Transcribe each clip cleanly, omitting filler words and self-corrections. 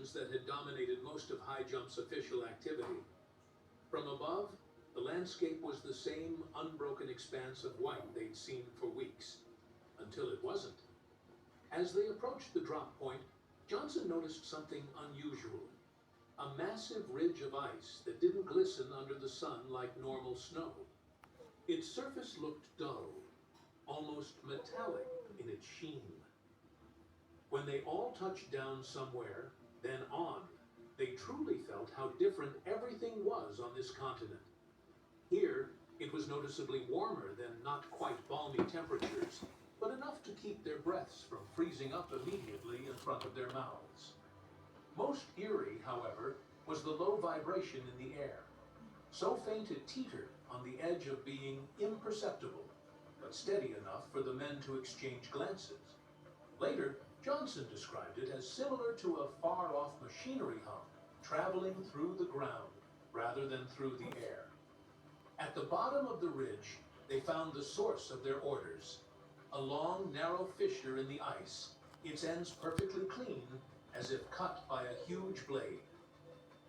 conditions that had dominated most of High Jump's official activity. From above, the landscape was the same unbroken expanse of white they'd seen for weeks, until it wasn't. As they approached the drop point, Johnson noticed something unusual. A massive ridge of ice that didn't glisten under the sun like normal snow. Its surface looked dull, almost metallic in its sheen. When they all touched down somewhere, then on, they truly felt how different everything was on this continent. Here, it was noticeably warmer than not quite balmy temperatures, but enough to keep their breaths from freezing up immediately in front of their mouths. Most eerie, however, was the low vibration in the air, so faint it teetered on the edge of being imperceptible, but steady enough for the men to exchange glances. Later, Johnson described it as similar to a far-off machinery hum traveling through the ground rather than through the air. At the bottom of the ridge, they found the source of their orders, a long, narrow fissure in the ice, its ends perfectly clean, as if cut by a huge blade.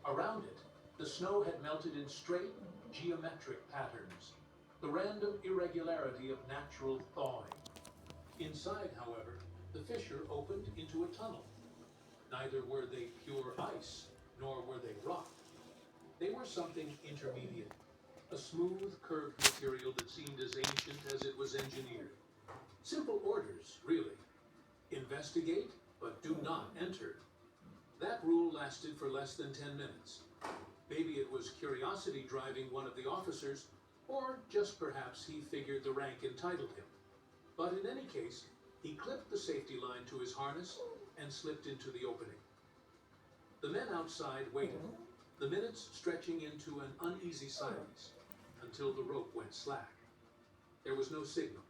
Around it, the snow had melted in straight, geometric patterns, the random irregularity of natural thawing. Inside, however, the fissure opened into a tunnel. Neither were they pure ice, nor were they rock. They were something intermediate, a smooth, curved material that seemed as ancient as it was engineered. Simple orders, really. Investigate, but do not enter. That rule lasted for less than 10 minutes. Maybe it was curiosity driving one of the officers, or just perhaps he figured the rank entitled him. But in any case, he clipped the safety line to his harness and slipped into the opening. The men outside waited, the minutes stretching into an uneasy silence, until the rope went slack. There was no signal,